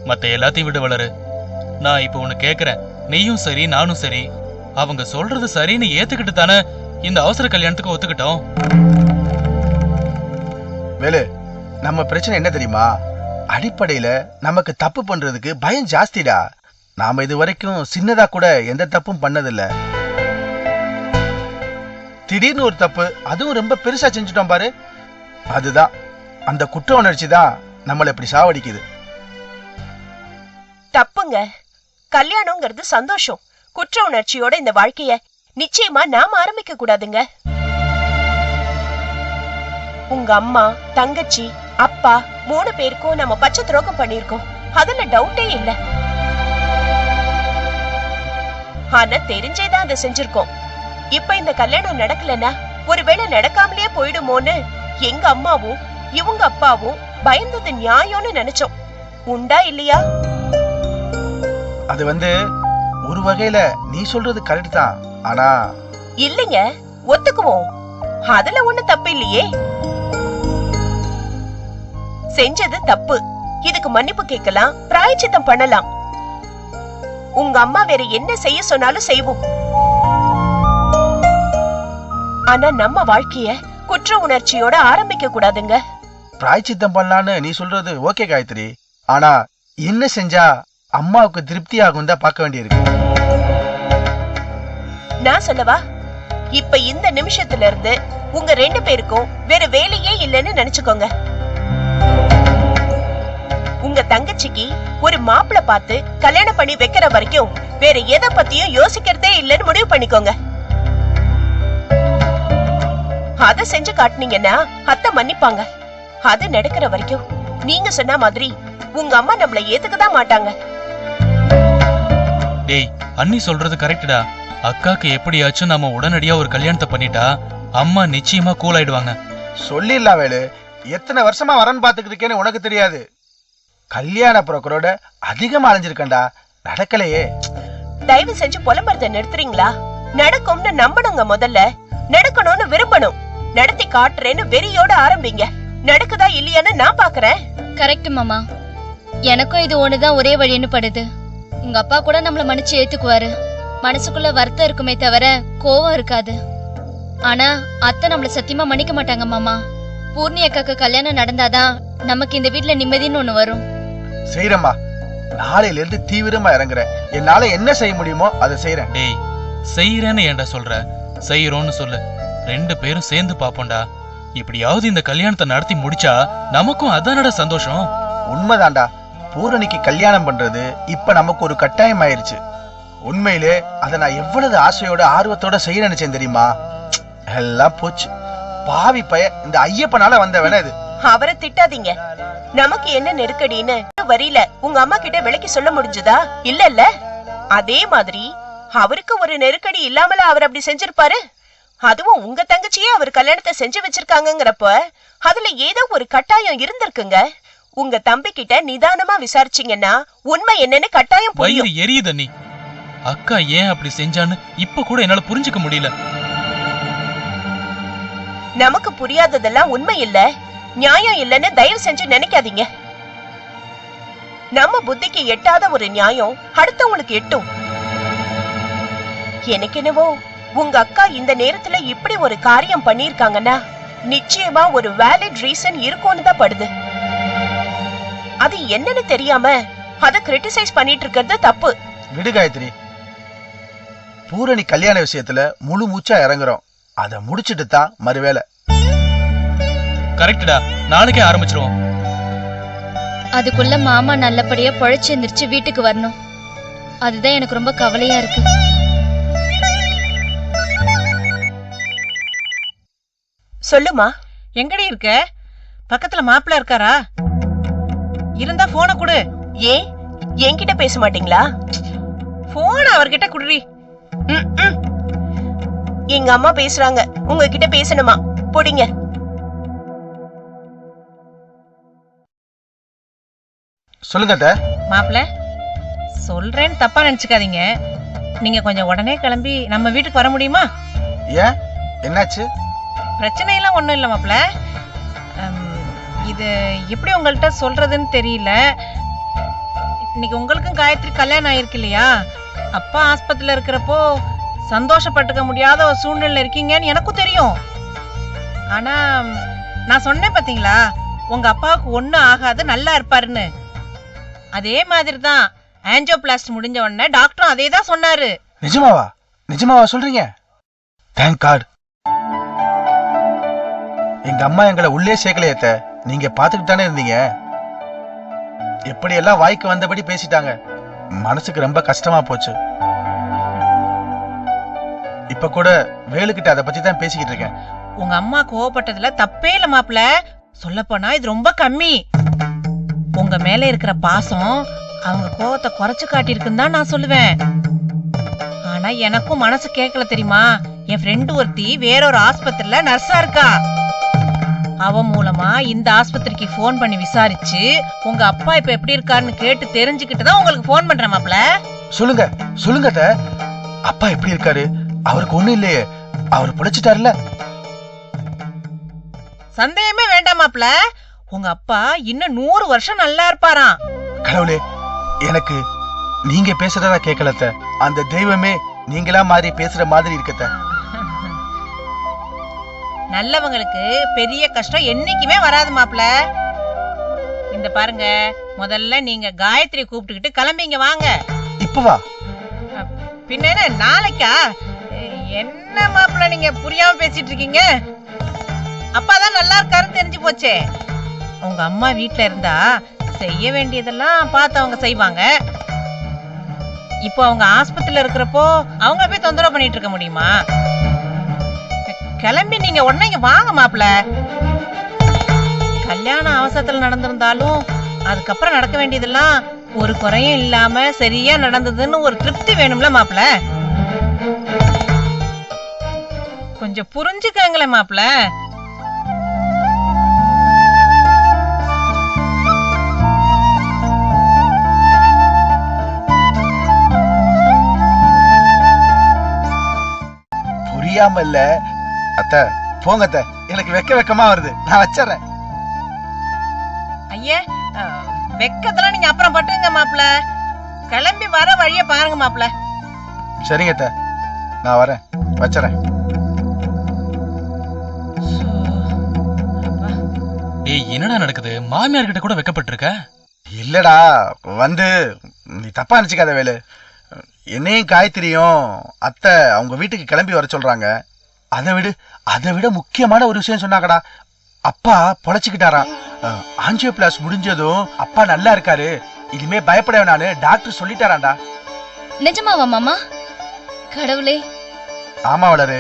மத்த எல்லாத்தையும் விட வளரு. நான் இப்ப உன்னை கேக்குறேன், நீயும் சரி நானும் சரி, அவங்க சொல்றது சரின்னு ஏத்துக்கிட்டு தானே இந்த அவசர கல்யாணத்துக்கு ஒத்துக்கிட்டோம். வேலு, நம்ம பிரச்சனை என்ன தெரியுமா? அடிப்படையில நமக்கு தப்பு பண்றதுக்கு பயம் ஜாஸ்திடா. நாம இது வரைக்கும் சின்னதா கூட எந்த தப்பும் பண்ணதில்ல. திடீர்னு ஒரு தப்பு, அதுவும் ரொம்ப பெருசா செஞ்சுட்டோம் பாரு. அதுதான் அந்த குற்ற உணர்ச்சி தான் நம்மள இப்படி சாவடிக்குது. தப்புங்க. கல்யாணம்ங்கிறது சந்தோஷம். குற்ற உணர்ச்சியோட இந்த வாழ்க்கைய நிச்சயமா நாம ஆரம்பிக்க கூடாதுங்க. உங்க அம்மா, தங்கச்சி, அப்பா 3 பேருக்கும் நம்ம பச்சை துரோகம் பண்ணிருக்கோம். அதுல டவுட்டே இல்ல. ஆனா தெரிஞ்சேதான் அதை செஞ்சிருக்கோம். இப்ப இந்த கல்யாணம் நடக்கலன்னா ஒருவேளை நடக்காமலே போயிடுமோன்னு எங்க அம்மாவும் இவங்க அப்பாவும் பயந்தது நியாயம்னு நினைச்சோம். உண்டா இல்லையா? அது ஒரு வகையில நீ சொல்றது கரெக்ட் தான். ஆனா இல்லைங்க, ஒத்துக்குவோம். அதுல ஒண்ணு தப்பு இல்லையே. செஞ்சது தப்பு. இதுக்கு மன்னிப்பு கேட்கலாம், பிராயச்சித்தம் பண்ணலாம். உங்க அம்மா வேற என்ன செய்ய சொன்னாலும் செய்வோம். ஆனா நம்ம வாழ்க்கைய குற்ற உணர்ச்சியோட ஆரம்பிக்க கூடாதுங்க. பிராயச்சித்தம் பண்ணலான்னு நீ சொல்றது ஓகே காயத்ரி. ஆனா என்ன செஞ்சா அம்மாவுக்கு திருப்தி ஆகும் தான் பார்க்க வேண்டியிருக்கு. நான் சொல்லவா? இப்ப இந்த நிமிஷத்துல இருந்து உங்க 2 பேருக்கும் வேற வேலையே இல்லைன்னு நினைச்சுக்கோங்க. உங்க தங்கச்சிக்கு ஒரு மாப்பிள்ளை பார்த்து கல்யாணம் பண்ணி வைக்கிற வரைக்கும் வேற எதை பத்தியும் யோசிக்கிறதே இல்லைன்னு முடிவு பண்ணிக்கோங்க. அத செஞ்சு காட்டுனீங்கன்னா அத்தை மன்னிப்பாங்க. அது நடக்கிற வரைக்கும் நீங்க சொன்ன மாதிரி உங்க அம்மா நம்மள ஏத்துக்கதான் மாட்டாங்க. டேய், அண்ணி சொல்றது கரெக்டா. அக்காக்கு எப்படியாச்சும் நம்ம உடனடியா ஒரு கல்யாணத்தை பண்ணிட்டா அம்மா நிச்சயமா கூல் ஆயிடுவாங்க. சொல்லிடலாம் வேலு. எத்தனை வருஷமா வரன் பாத்துக்கிட்டு இருக்கேன்னு உனக்கு தெரியாது. கல்யாண புரோக்கரோட அதிகமா அலைஞ்சிருக்கண்டா, நடக்கலையே. தயவு செஞ்சு புலம்பறத நிறுத்துறீங்களா? நடக்கும்னு நம்பணுங்க. முதல்ல நடக்கணும்னு விரும்பணும். நடத்தி காட்டுறேன்னு வெறியோட ஆரம்பிங்க. நடக்குதா இல்லையான்னு நான் பாக்குறேன். கரெக்ட் மாமா. எனக்கும் இது ஒண்ணுதான் ஒரே வழின்னு படுது. உங்க அப்பா கூட நம்மள மன்னிச்சு ஏத்துக்குவாரு. மனசுக்குள்ள வருத்தம் இருக்குமே தவிர கோவம் இருக்காது. ஆனா அத்தை நம்மள சத்தியமா மன்னிக்க மாட்டாங்க மாமா. பூர்ணி அக்காக்கு கல்யாணம் நடந்தாதான் நமக்கு இந்த வீட்டுல நிம்மதின்னு ஒண்ணு வரும். செய்யறமா, நாளையில இருந்து தீவிரமா இறங்குறேன். என்னால என்ன செய்ய முடியுமோ அதை செய்யறேன். டேய், செய்யறேன்னு ஏன்டா சொல்ற? செய்யறோம்னு சொல்லு. 2 பேரும் சேர்ந்து பாப்போம்டா. இப்படியாவது இந்த கல்யாணத்தை நடத்தி முடிச்சா நமக்கும் அதானடா சந்தோஷம். உண்மைதான்டா. பூரணிக்கு கல்யாணம் பண்றது இப்ப நமக்கு ஒரு கட்டாயம் ஆயிருச்சு. உண்மையிலே அதை நான் எவ்வளவு ஆசையோட ஆர்வத்தோட செய்ய நினைச்சேன் தெரியுமா? எல்லாம் போச்சு. பாவி பய இந்த ஐயப்பனால வந்த வேணா இது. அவரை திட்டாதீங்க. நமக்கு என்ன நெருக்கடின்னு வரியில உங்க அம்மா கிட்ட விளக்கி சொல்ல முடிஞ்சதா? இல்ல. அதே மாதிரி அவருக்கு ஒரு நெருக்கடி இல்லாமல அவர் அப்படி செஞ்சிருப்பாரு. அதுவும் உங்க தங்கச்சியே அவர் கல்யாணத்தை செஞ்சு வச்சிருக்காங்கிறப்ப அதுல ஏதோ ஒரு கட்டாயம் இருந்திருக்குங்க. உங்க தம்பி கிட்ட நிதானமா விசாரிச்சீங்கன்னா உண்மை என்னன்னு கட்டாயம் புரியும். எரியுது நீ. அக்கா ஏன் அப்படி செஞ்சான்னு இப்ப கூட என்னால புரிஞ்சுக்க முடியல. நமக்கு புரியாததெல்லாம் உண்மை இல்ல, நியாயம் இல்லன்னு தயவு செஞ்சு நினைக்காதீங்க. நம்ம புத்திக்கு எட்டாத ஒரு நியாயம் அடுத்தவங்களுக்கு எட்டும். எனக்கு என்னவோ உங்க அக்கா இந்த நேரத்துல இப்படி ஒரு காரியம் பண்ணிருக்காங்கன்னா நிச்சயமா ஒரு வேலிட் ரீசன் இருக்கும்னு தான் படுது. அது என்னன்னு தெரியாம அத கிரிட்டிசைஸ் பண்ணிட்டு இருக்கிறது தப்பு. விடு காயத்ரி. பூரணி கல்யாண விஷயத்துல முழு மூச்சா இறங்குறோம். அத முடிச்சிட்டு தான் மறுவேளை. கரெக்டா, நாளைக்கே ஆரம்பிச்சிருவோம். அதுக்குள்ள மாமா நல்லபடியா பொழைச்சு எந்திரிச்சு வீட்டுக்கு வரணும். அதுதான் எனக்கு ரொம்ப கவலையா இருக்கு. சொல்லுமா. எங்கடி இருக்க? பக்கத்துல மாப்பிள்ள இருக்காரா? இருந்தா போன குடு. ஏன் என்கிட்ட பேச மாட்டீங்களா? போன அவர்கிட்ட குடுறி. எங்க அம்மா பேசுறாங்க, உங்ககிட்ட பேசணுமா? போடிங்க. சொல்லுங்க மாப்பிள்ள, சொல்றேன்னு தப்பா நினைச்சுக்காதீங்க. நீங்க கொஞ்சம் உடனே கிளம்பி நம்ம வீட்டுக்கு வர முடியுமா? ஏன், என்னாச்சு? பிரச்சனை எல்லாம் ஒண்ணும் இல்ல மாப்பிள்ள. இது எப்படி உங்கள்கிட்ட சொல்றதுன்னு தெரியல. இன்னைக்கு உங்களுக்கும் காயத்ரி கல்யாணம் ஆயிருக்கு இல்லையா? அப்பா ஆஸ்பத்திரியில இருக்கிறப்போ சந்தோஷப்பட்டுக்க முடியாத ஒரு சூழ்நிலை இருக்கீங்கன்னு எனக்கும் தெரியும். ஆனா நான் சொன்னேன் பாத்தீங்களா, உங்க அப்பாவுக்கு ஒண்ணும் ஆகாது, நல்லா இருப்பாருன்னு. அதே மாதிரி தான் ஆஞ்சியோபிளாஸ்டி முடிஞ்ச உடனே டாக்டரும் அதே தான் சொன்னாரு. நிஜமாவா சொல்றீங்க? Thank God. எங்க அம்மா எங்களை உள்ளே சேர்க்கலையத்த, நீங்க பாத்துக்கிட்டு தானே இருந்தீங்க. எப்படி எல்லாம் வாய்க்கு வந்தபடி பேசிட்டாங்க, மனசுக்கு ரொம்ப கஷ்டமா போச்சு. இப்ப கூட வேலுக்கிட்ட அதை பத்தி தான் பேசிக்கிட்டு இருக்கேன். உங்க அம்மா கோவப்பட்டதுல தப்பே இல்ல மாப்ள. சொல்லப்போனா இது ரொம்ப கம்மி. உங்க மேல இருக்கிற பாசம் அவங்க கோவத்தை குறைச்சு காட்டியிருக்குன்னு தான் நான் சொல்லுவேன். ஆனா எனக்கும் மனசு கேட்கல தெரியுமா. என் ஃப்ரெண்டு ஒருத்தி வேற ஒரு ஆஸ்பத்திரியில நர்ஸா இருக்கா. அவ மூலமா இந்த ஆஸ்பத்திரிக்கு போன் பண்ணி விசாரிச்சு உங்க அப்பா இப்ப எப்படி இருக்காருன்னு கேட்டு தெரிஞ்சுக்கிட்டு தான் உங்களுக்கு போன் பண்றேன் மாப்ள. சொல்லுங்க அத்தை. அப்பா எப்படி இருக்காரு? அவருக்கு ஒண்ணும் இல்லையே, அவர் பிழைச்சிட்டாருல? சந்தேகமே வேண்டாம் மாப்ள. உங்க அப்பா இன்னும் 100 வருஷம் நல்லா இருப்பாராம். கடவுளே, எனக்கு நீங்க பேசுறதா கேட்கலத்த, அந்த தெய்வமே நீங்களா மாதிரி பேசுற மாதிரி இருக்கத்த. நல்லவங்களுக்கு பெரிய கஷ்டம் என்னைக்குமே வராது மாப்ள. இந்த பாருங்க, முதல்ல நீங்க காயத்ரி கூப்பிட்டுக்கிட்டு கிளம்பிங்க வாங்க. இப்பவா? பின்ன என்ன நாளைக்கா? என்ன மாப்ள நீங்க புரியாம பேசிட்டு இருக்கீங்க? அப்பாதான் நல்லா இருக்காருன்னு தெரிஞ்சு போச்சே. உங்க அம்மா வீட்டுல இருந்தா செய்ய வேண்டியதெல்லாம் பார்த்து அவங்க செய்வாங்க. இப்போ அவங்க ஆஸ்பத்திரியில இருக்கிறப்போ அவங்க போய் தொந்தரவு பண்ணிட்டு இருக்க முடியுமா? கிளம்பி நீங்க உடனே இங்க வாங்க மாப்ள. கல்யாணம் அவசரத்துல நடந்திருந்தாலும் அதுக்கப்புறம் நடக்க வேண்டியதெல்லாம் ஒரு குறையும் இல்லாம சரியா நடந்ததுன்னு ஒரு திருப்தி வேணும்ல மாப்ள. கொஞ்சம் புரிஞ்சுக்கங்களே மாப்ள. புரியாம இல்ல அத்த, போங்க அத்த, எனக்கு வெக்கமா வருது, நான் வச்சறேன். ஐயா, வெக்கத்தெல்லாம் நீங்க அப்புறம் பட்டுங்க மாப்ள. கிளம்பி வர வழிய பாருங்க மாப்ள. சரிங்க அத்த, நான் வரேன், வச்சறேன். ஏய், என்னடா நடக்குது? மாமியார் கிட்ட கூட வெக்கப்பட்டிருக்க? இல்லடா, வந்து நீ தப்பா நினைச்சுக்காத வேலு. என்னையும் காயத்ரியும் அத்தை அவங்க வீட்டுக்கு கிளம்பி வர சொல்றாங்க. அதை விட முக்கியமான ஒரு விஷயம் சொன்னாங்கடா. அப்பா பொழைச்சுக்கிட்டாராம். ஆஞ்சியோபிளாஸ் முடிஞ்சதும் அப்பா நல்லா இருக்காரு, இனிமே பயப்பட வேணான்னு டாக்டர் சொல்லிட்டாராண்டா. நிஜமாவா மாமா? கடவுளே. ஆமா வளரு,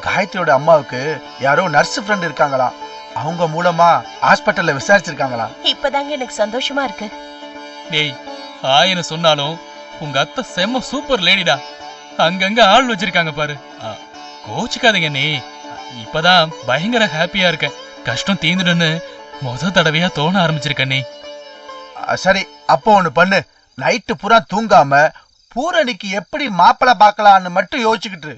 காயத்ரியோட அம்மாவுக்கு யாரோ நர்ஸ் ஃப்ரெண்ட் இருக்காங்களாம், அவங்க மூலமா ஹாஸ்பிட்டல்ல விசாரிச்சிருக்காங்களாம். இப்பதாங்க எனக்கு சந்தோஷமா இருக்கு. டேய், ஆயின்னு சொன்னாலும் உங்க அத்தை செம்ம சூப்பர் லேடிடா. அங்கங்க ஆள் வச்சிருக்காங்க பாரு. கோச்சுக்காதீங்க நீ. இப்பதான் பயங்கர ஹாப்பியா இருக்க. கஷ்டம் தீந்துடுன்னு முத தடவையா தோண ஆரம்பிச்சிருக்க நீ. சரி, அப்போ ஒண்ணு பண்ணு. நைட்டு பூரா தூங்காம பூரணிக்கு எப்படி மாப்பிளை பார்க்கலான்னு மட்டும் யோசிச்சுக்கிட்டு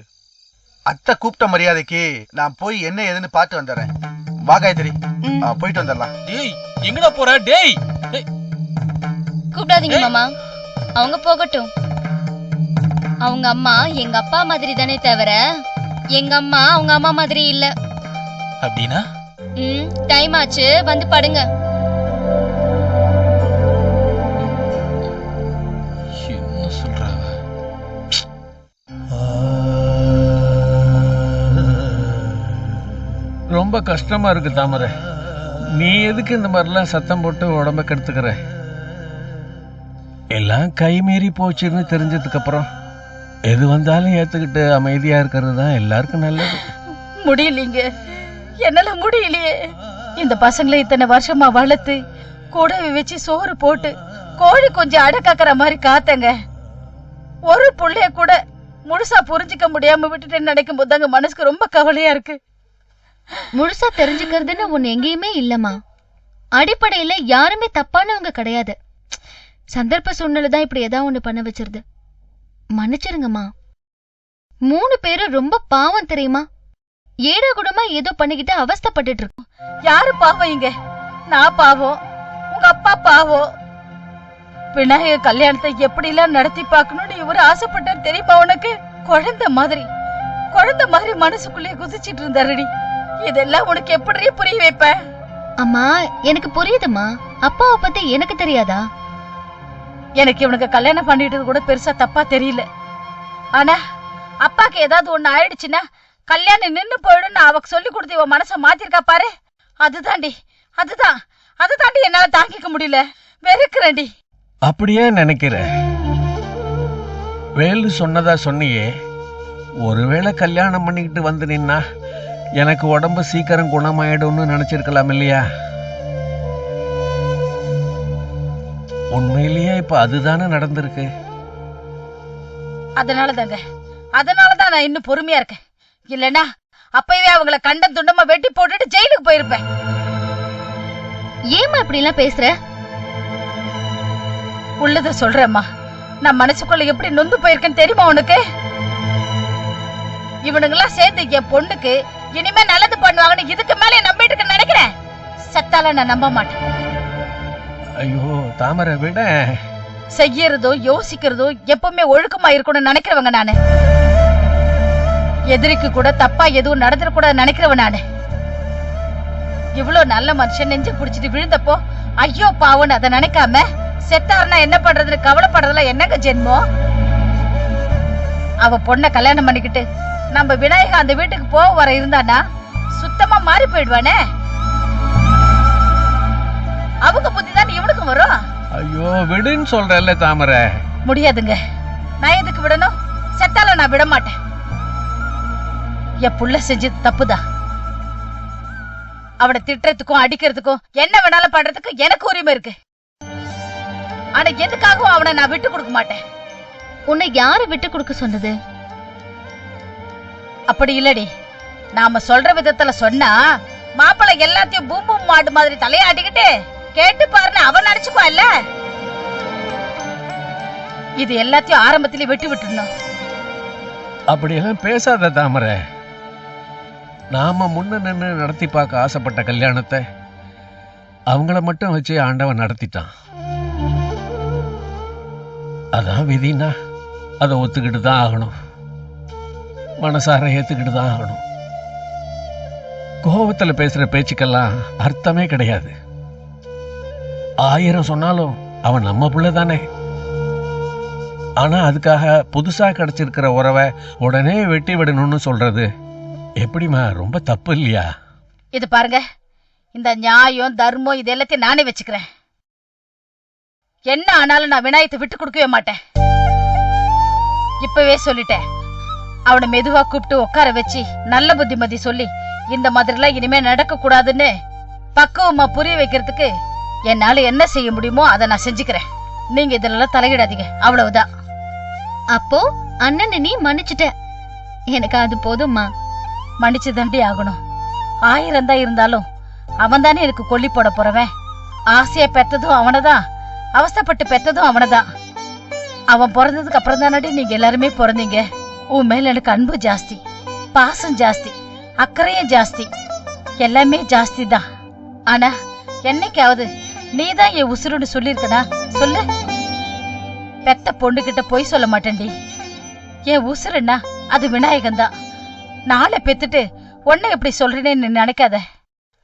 அத்தை கூப்பிட்ட மரியாதைக்கு நான் போய் என்ன ஏதுன்னு பார்த்து வந்துடுறேன். வா காயத்ரி, போயிட்டு வந்துடலாம். டேய், எங்கடா போற? டேய், கூப்பிடாதீங்க மாமா, அவங்க போகட்டும். அவங்க அம்மா எங்க அப்பா மாதிரி தானே தவிர எங்க அம்மா அவங்க அம்மா மாதிரி இல்ல. அப்படின்னா டைம் ஆச்சு, வந்து படுங்க. என்ன சொல்றாங்க? ரொம்ப கஷ்டமா இருக்கு தாமரை. நீ எதுக்கு இந்த மாதிரிலாம் சத்தம் போட்டு உடம்ப கெடுத்துக்கிற? எல்லாம் கை மீறி போச்சுன்னு தெரிஞ்சதுக்கு அப்புறம் எது வந்தாலும் ஏத்துக்கிட்டு அமைதியா இருக்கிறது தான் எல்லாருக்கும் நல்லது. முடியலீங்க, என்னால முடியலையே. இந்த பசங்களை இத்தனை வருஷமா வளர்த்து கூடவே வச்சு சோறு போட்டு கோழி கொஞ்சம் அடக்காக்குற மாதிரி காத்தங்க. ஒரு புள்ளைய கூட முழுசா புரிஞ்சுக்க முடியாம விட்டுட்டு நினைக்கும் போது தாங்க மனசுக்கு ரொம்ப கவலையா இருக்கு. முழுசா தெரிஞ்சுக்கிறதுன்னு ஒண்ணு எங்கேயுமே இல்லம்மா. அடிப்படையில யாருமே தப்பானவங்க கிடையாது. சந்தர்ப்ப சூழ்நிலை தான் இப்படி ஏதாவது ஒண்ணு பண்ண வச்சிருது. மன்னிச்சிருங்கம்மா. 3 பேரும் ரொம்ப பாவம் தெரியுமா? ஏடா கூடமா ஏதோ பண்ணிக்கிட்டு அவஸ்தைப்பட்டுட்டு இருக்கோம். யாரு பாவம் இங்க? நான் பாவம், உங்க அப்பா பாவம். விநாயகர் கல்யாணத்தை எப்படி எல்லாம் நடத்தி பார்க்கணும்னு இவரு ஆசைப்பட்டார் தெரியுமா உனக்கு? குழந்தை மாதிரி மனசுக்குள்ளே குதிச்சிட்டு இருந்தாருடி. இதெல்லாம் உனக்கு எப்படி புரிய வைப்ப? அம்மா எனக்கு புரியுதுமா, அப்பாவை பத்தி எனக்கு தெரியாதா? எனக்கு இவனுக்கு கல்யாணம் பண்ணிட்டது கூட பெருசா தப்பா தெரியல. ஆனா அப்பாக்கு ஏதாவது ஒண்ணு ஆயிடுச்சுன்னா கல்யாணம் நின்னு போயிடும் அவ சொல்லி கொடுத்து இவன் மனச மாத்திருக்கா பாரு. அதுதாண்டி என்னால தாங்கிக்க முடியல. வெறுக்கிறேன்டி. அப்படியே நினைக்கிற? வேலு சொன்னதா சொன்னியே, ஒருவேளை கல்யாணம் பண்ணிக்கிட்டு வந்து நின்னா எனக்கு உடம்பு சீக்கிரம் குணமாயிடும்னு நினைச்சிருக்கலாம் இல்லையா? உண்மையிலேயே இப்ப அதுதானே நடந்திருக்கு. அதனாலதான் நான் இன்னும் பொறுமையா இருக்கேன். இல்லனா அப்பவே அவங்கள கண்டம் துண்டமா வெட்டி போட்டுட்டு ஜெயிலுக்கு போயிருப்பேன். ஏமா இப்படி எல்லாம் பேசுற? உள்ளத சொல்றேம்மா. நான் மனசுக்குள்ள எப்படி நொந்து போயிருக்கேன்னு தெரியுமா உனக்கு? இவனுங்கெல்லாம் சேர்ந்து என் பொண்ணுக்கு இனிமே நல்லது பண்ணுவாங்கன்னு இதுக்கு மேல நம்பிட்டு இருக்க நினைக்கிறேன். சத்தால நான் நம்ப மாட்டேன். ஐயோ தாமரை விட. செய்யறதோ யோசிக்கிறதோ எப்பவுமே ஒழுக்கமா இருக்கணும்னு நினைக்கிறவங்க நானு. எதிரிக்கு கூட தப்பா எதுவும் நடந்துடக்கூடாது நினைக்கிறவன் நானு. இவ்வளவு நல்ல மனுஷன் நெஞ்சு புடிச்சிட்டு விழுந்தப்போ ஐயோ பாவன்னு அதை நினைக்காம செத்தாருன்னா என்ன பண்றதுன்னு கவலைப்படுறதுல என்னங்க ஜென்மம்? அவ பொண்ண கல்யாணம் பண்ணிக்கிட்டு நம்ம விநாயகர் அந்த வீட்டுக்கு போக வர இருந்தானா சுத்தமா மாறி போயிடுவானே. அவங்க புத்தி தான் இவனுக்கும் வரும். ஐயோ விடுன்னு சொல்றல்ல தாமரை. முடியாதுங்க. நான் எதுக்கு விடணும்? செத்தால நான் விட மாட்டேன். என் புள்ள செஞ்சது தப்புதான். அவனை திட்டுறதுக்கும் அடிக்கிறதுக்கும் என்ன வேணாலும் பண்றதுக்கும் எனக்கு உரிமை இருக்கு. ஆனா எதுக்காகவும் அவனை நான் விட்டு கொடுக்க மாட்டேன். உன்னை யாரு விட்டு கொடுக்க சொன்னது? அப்படி இல்லடி. நாம சொல்ற விதத்துல சொன்னா மாப்பிள்ளை எல்லாத்தையும் பூம் பூம் மாடு மாதிரி தலையாடிக்கிட்டு கேட்டு பாருன்னு அவன் நினைச்சுக்குவான்ல. இது எல்லாத்தையும் ஆரம்பத்திலே வெட்டி விட்டுடணும். அப்படியெல்லாம் பேசாத தாமரை. நாம முன்ன நின்று நடத்தி பார்க்க ஆசைப்பட்ட கல்யாணத்தை அவங்கள மட்டும் வச்சு ஆண்டவன் நடத்திட்டான். அதான் விதினா அதை ஒத்துக்கிட்டு தான் ஆகணும். மனசார ஏத்துக்கிட்டு தான் ஆகணும். கோபத்துல பேசுற பேச்சுக்கெல்லாம் அர்த்தமே கிடையாது. 1000 சொன்னாலும் அவன் நம்ம பிள்ளை தானே. ஆனா அதுக்காக புதுசா கிடைச்சிருக்கிற உறவை உடனே வெட்டி விடணும்னு சொல்றது எப்படிமா? ரொம்ப தப்பு இல்லையா? இது பாருங்க, இந்த நியாயம் தர்மம் இது எல்லாத்தையும் நானே வச்சுக்கிறேன். என்ன ஆனாலும் நான் விநாயகத்தை விட்டு கொடுக்கவே மாட்டேன். இப்பவே சொல்லிட்டேன். அவனை மெதுவா கூப்பிட்டு உட்கார வச்சு நல்ல புத்திமதி சொல்லி இந்த மாதிரிலாம் இனிமே நடக்க கூடாதுன்னு பக்குவமா புரிய வைக்கிறதுக்கு என்னால என்ன செய்ய முடியுமோ அதை நான் செஞ்சுக்கிறேன். நீங்க இதெல்லாம் தலையிடாதீங்க, அவ்வளவுதான். அப்போ அண்ணனை நீ மன்னிச்சுட்ட. எனக்கு அது போதும்மா. மன்னிச்சு தாண்டி ஆகணும். 1000 தான் இருந்தாலும் அவன் தானே எனக்கு கொல்லி போட போறவன். ஆசைய பெத்ததும் அவனதான், அவஸ்தப்பட்டு பெத்ததும் அவனதான். அவன் பிறந்ததுக்கு அப்புறம் தானடி நீங்க எல்லாருமே பிறந்தீங்க. உன் மேல எனக்கு அன்பு ஜாஸ்தி, பாசம் ஜாஸ்தி, அக்கறையும் ஜாஸ்தி, எல்லாமே ஜாஸ்தி தான். ஆனா என்னைக்காவது நீதான் என் உசுருன்னு சொல்லிருக்கனா சொல்லு? பெத்த பொண்ணு கிட்ட போய் சொல்ல மாட்டேன்டி. என் உசுருன்னா அது விநாயகன் தான். நாளை பெத்துட்டு ஒண்ணு எப்படி சொல்றேன்னு நினைக்காத.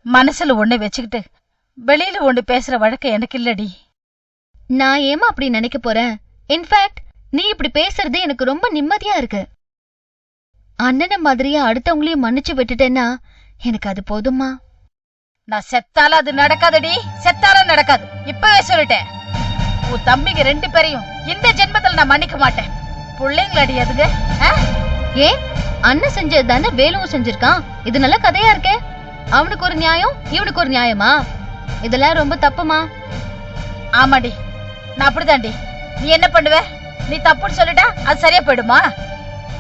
மனசுல ஒண்ணு வச்சுக்கிட்டு வெளியில ஒண்ணு பேசுற வழக்கம் எனக்கு இல்லடி. நான் ஏமா அப்படி நினைக்க போறேன்? இன்ஃபேக்ட் நீ இப்படி பேசுறது எனக்கு ரொம்ப நிம்மதியா இருக்கு. அண்ணனை மாதிரியே அடுத்தவங்களையும் மன்னிச்சு விட்டுட்டேன்னா எனக்கு அது போதுமா. நான் செத்தால அது நடக்காதடி, செத்தால நடக்காது. இப்பவே சொல்லிட்டேன். உன் தம்பிங்க 2 பேரையும் இந்த ஜென்மத்துல நான் மன்னிக்க மாட்டேன். பிள்ளைங்களடி அதுங்க. ஏன் அண்ணன் செஞ்சது தானே வேலுவும் செஞ்சிருக்கான். இது நல்ல கதையா இருக்கே. அவனுக்கு ஒரு நியாயம், இவனுக்கு ஒரு நியாயமா? இதெல்லாம் ரொம்ப தப்புமா. ஆமாடி, நான் அப்படிதாண்டி. நீ என்ன பண்ணுவ? நீ தப்புன்னு சொல்லிட்டா அது சரியா போயிடுமா?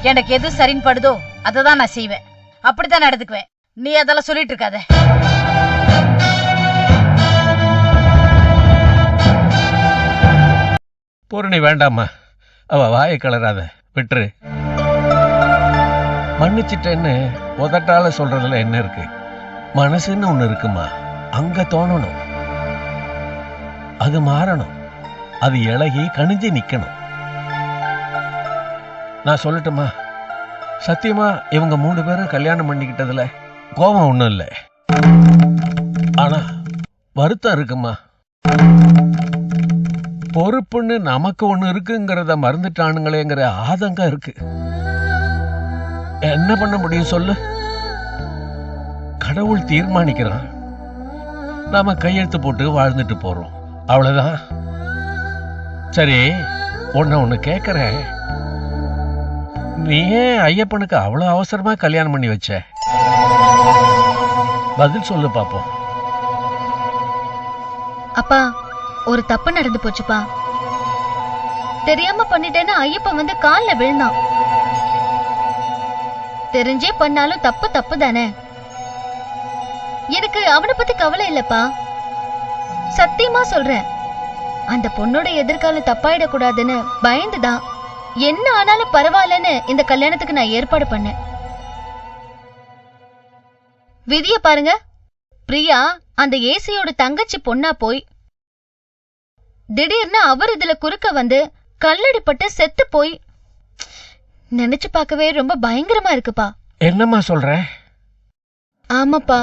எனக்கு எது சரின்னு படுதோ அததான் நான் செய்வேன். அப்படித்தான் நடந்துக்குவேன். நீ அதெல்லாம் சொல்லிட்டு இருக்காத. பூரணி வேண்டாமா, அவ வாயை கலராத, விட்டுரு. மன்னிச்சிட்டேன்னு உதட்டால சொல்றதுல என்ன இருக்கு? மனசுன்னு ஒண்ணு இருக்குமா, அங்க தோணணும், அது மாறணும். அது இலகி கணிஞ்சு நிக்கணும். நான் சொல்லட்டுமா, சத்தியமா இவங்க 3 பேரும் கல்யாணம் பண்ணிக்கிட்டதுல கோபம் ஒண்ணும் இல்லை. ஆனா வருத்தம் இருக்குமா. பொறுப்புன்னு நமக்கு ஒண்ணு இருக்குங்கிறத மறந்துட்டானுங்களேங்கிற ஆதங்கம் இருக்கு. என்ன பண்ண முடியும் சொல்லு? கடவுள் தீர்மானிக்கிறான், நாம கையெழுத்து போட்டு வாழ்ந்துட்டு போறோம், அவ்வளவுதான். சரி, ஒண்ணு கேக்குறேன். நீ ஏன் ஐயப்பனுக்கு அவ்வளவு அவசரமா கல்யாணம் பண்ணி வச்ச? பதில் சொல்லு பாப்போம். அப்பா, ஒரு தப்பு நடந்து போச்சுப்பா. தெரியாம பண்ணிட்டேன்னு ஐயப்பன் வந்து கால்ல விழுந்தான். தெரிஞ்சே பண்ணாலும் தப்பு தப்பு தானே. எனக்கு அவனை பத்தி கவலை இல்லப்பா, சத்தியமா சொல்றேன். அந்த பொண்ணோட எதிர்காலம் தப்பாயிடக்கூடாதுன்னு பயந்துதான் என்ன ஆனாலும் பரவாயில்லன்னு இந்த கல்யாணத்துக்கு நான் ஏற்பாடு பண்ணேன். விதிய பாருங்க, பிரியா அந்த ஏசியோட தங்கச்சி பொண்ணா போய் திடீர்னு அவர் இதுல குறுக்க வந்து கல்லடிப்பட்டு செத்து போய் நினைச்சு பார்க்கவே ரொம்ப பயங்கரமா இருக்குப்பா. என்னம்மா சொல்ற? ஆமாப்பா.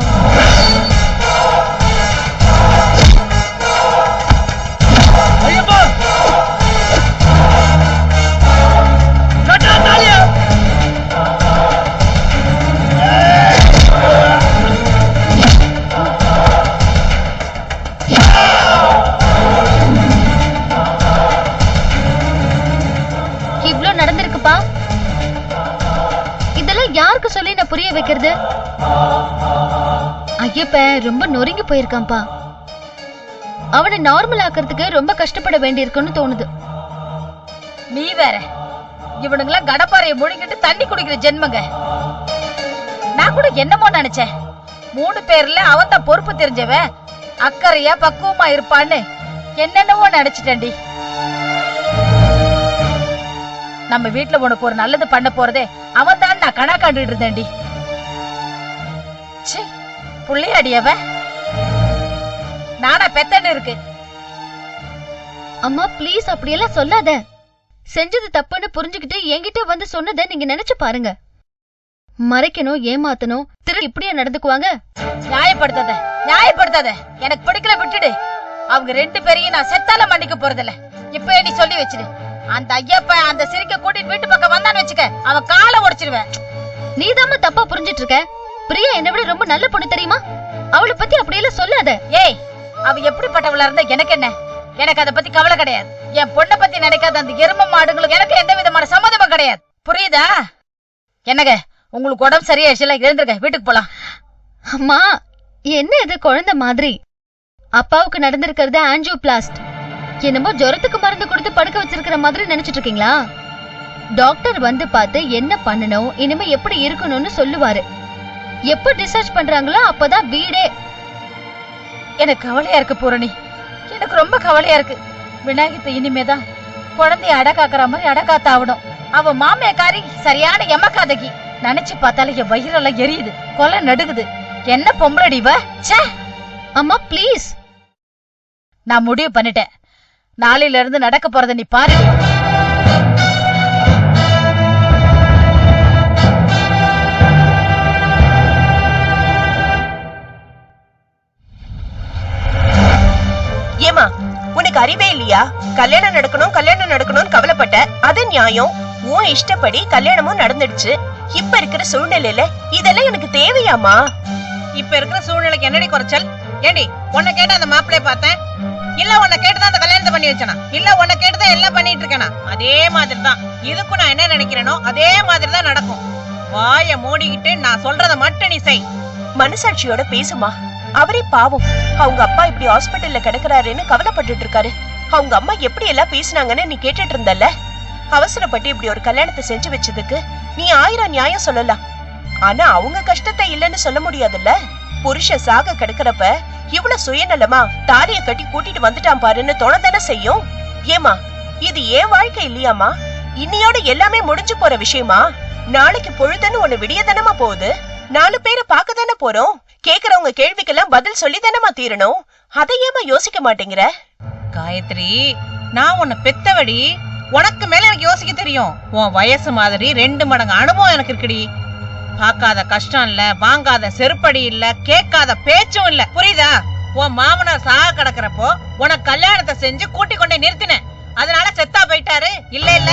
இவ்ளோ நடந்திருக்குப்பா. இதெல்லாம் யாருக்கு சொல்லி நான் புரிய வைக்கிறது? ஐயப்பன் ரொம்ப நொறுங்கி போயிருக்கான்பா. அவனை நார்மல் ஆக்கிறதுக்கு ரொம்ப கஷ்டப்பட வேண்டியிருக்குன்னு தோணுது. நீ வேற, இவனுங்களாம் கடப்பாறையை முழுங்கிட்டு தண்ணி குடிக்கிற ஜென்மங்க. நான் கூட என்னமோ நினைச்சேன், 3 பேர்ல அவன் தான் பொறுப்பு தெரிஞ்சவன், அக்கறையா பக்குவமா இருப்பான்னு என்னென்னவோ நினைச்சிட்டேன்டி. நம்ம வீட்டுல உனக்கு ஒரு நல்லது பண்ண போறதே அவன் தான் நான் கணா காண்டுட்டு இருந்தேன்டி. புள்ளையாடியவ நானா பெத்தன்னு இருக்கு. அம்மா ப்ளீஸ் அப்படியெல்லாம் சொல்லாத. செஞ்சது தப்புன்னு புரிஞ்சுக்கிட்டு என்கிட்ட வந்து சொன்னதை நீங்க நினைச்சு பாருங்க. மறைக்கணும், ஏமாத்தணும், இப்படியே நடந்துக்குவாங்க? நியாயப்படுத்தாத, நியாயப்படுத்தாத. எனக்கு பிடிக்கல, விட்டுடு. அவங்க 2 பேரையும் நான் செத்தால மன்னிக்க போறதில்ல. இப்ப நீ சொல்லி வச்சிடு. அந்த ஐயப்ப அந்த சிரிக்க கூட்டிட்டு வீட்டு பக்கம் வந்தான்னு வச்சுக்க, அவன் காலை உடைச்சிருவேன். நீதாம்மா தப்பா புரிஞ்சிட்டு இருக்க. பிரியா என்னை விட ரொம்ப நல்ல பொண்ணு தெரியுமா? அவளை பத்தி அப்படியெல்லாம் சொல்லாத. ஏய், அவ எப்படிப்பட்டவளா இருந்தா எனக்கு என்ன? எனக்கு அதை பத்தி கவலை கிடையாது. என் பொண்ணை பத்தி நினைக்காத அந்த எரும மாடுங்களுக்கு எனக்கு எந்த விதமான சம்மதமும் கிடையாது. புரியுதா? என்னங்க, உங்களுக்கு உடம்பு சரியாயிடுச்சுல, எழுந்துருங்க, வீட்டுக்கு போலாம். அம்மா, என்ன இது குழந்தை மாதிரி? அப்பாவுக்கு நடந்திருக்கிறது ஆஞ்சியோபிளாஸ்ட். என்னமோ ஜுரத்துக்கு மருந்து கொடுத்து படுக்க வச்சிருக்கிற மாதிரி நினைச்சிட்டு இருக்கீங்களா? டாக்டர் வந்து பார்த்து என்ன பண்ணணும், இனிமே எப்படி இருக்கணும்னு சொல்லுவாரு. எப்ப டிஸ்சார்ஜ் பண்றாங்களோ அப்பதான் வீடே. எனக்கு கவலையா இருக்கு பூரணி, எனக்கு ரொம்ப கவலையா இருக்கு. விநாயகத்தை இனிமேதான் குழந்தைய அடக்காக்குற மாதிரி அடக்காத்த ஆகணும். அவ மாமியக்காரி சரியான எமக்காதகி. நினைச்சு பார்த்தாலே என் வயிறெல்லாம் எரியுது, கொலை நடுகுது. என்ன பொம்பளடி இவ? ச்சே! அம்மா ப்ளீஸ். நான் முடிவு பண்ணிட்டேன், நாளையில இருந்து நடக்க போறத நீ பாரு. ஏமா, உனக்கு அறிவே இல்லையா? கல்யாணம் நடக்கணும் கல்யாணம் நடக்கணும்னு கவலைப்பட்ட, அது நியாயம். உன் இஷ்டப்படி கல்யாணமும் நடந்துடுச்சு. இப்ப இருக்கிற சூழ்நிலையில இதெல்லாம் எனக்கு தேவையாமா? இப்ப இருக்கிற சூழ்நிலைக்கு என்னடி குறைச்சல்? ஏண்டி, உன்னை கேட்டு அந்த மாப்பிள்ளைய பார்த்தேன், இல்ல உன்னை கேட்டுதான் அந்த கல்யாணத்தை பண்ணி வச்சனா, இல்ல உன்னை கேட்டுதான் எல்லாம் பண்ணிட்டு இருக்கேனா? அதே மாதிரிதான் இதுக்கும் நான் என்ன நினைக்கிறேனோ அதே மாதிரிதான் நடக்கும். வாய மூடிக்கிட்டு நான் சொல்றத மட்டும் நீ செய். மனசாட்சியோட பேசுமா. அவரே பாவம், அவங்க அப்பா இப்படி ஹாஸ்பிட்டல்ல கிடக்குறாருன்னு கவலைப்பட்டுட்டு இருக்காரு. அவங்க அம்மா எப்படி எல்லாம் பேசினாங்கன்னு நீ கேட்டுட்டு இருந்தல்ல. அவசரப்பட்டு இப்படி ஒரு கல்யாணத்தை செஞ்சு வச்சதுக்கு நீ 1000 நியாயம் சொல்லலாம். ஆனா அவங்க கஷ்டத்தை இல்லன்னு சொல்ல முடியாதுல்ல. புருஷன் சாக கிடக்குறப்ப இவ்வளவு சுயநலமா தாலிய கட்டி கூட்டிட்டு வந்துட்டான் பாருன்னு தோணதானே செய்யும். ஏமா, இது ஏன் வாழ்க்கை இல்லையாமா? இன்னையோட எல்லாமே முடிஞ்சு போற விஷயமா? நாளைக்கு பொழுதுன்னு ஒண்ணு விடியதானமா போகுது. 4 பேரை பார்க்க தானே போறோம். கேக்குறவங்க கேள்விக்கெல்லாம் பதில் சொல்லி தானமா தீரணும். அதை ஏமா யோசிக்க மாட்டேங்கிற? காயத்ரி, நான் உன்னை பெத்தவடி, உனக்கு மேல எனக்கு யோசிக்க தெரியும். உன் வயசு மாதிரி 2 மடங்கு அனுபவம் எனக்கு இருக்குடி. பார்க்காத கஷ்டம் இல்ல, வாங்காத செருப்படி இல்ல, கேட்காத பேச்சும் இல்ல, புரியுதா? உன் மாமனார் சாக கிடக்குறப்போ உனக்கு கல்யாணத்தை செஞ்சு கூட்டி கொண்டே நிறுத்தினேன். அதனால செத்தா போயிட்டாரு இல்ல இல்ல.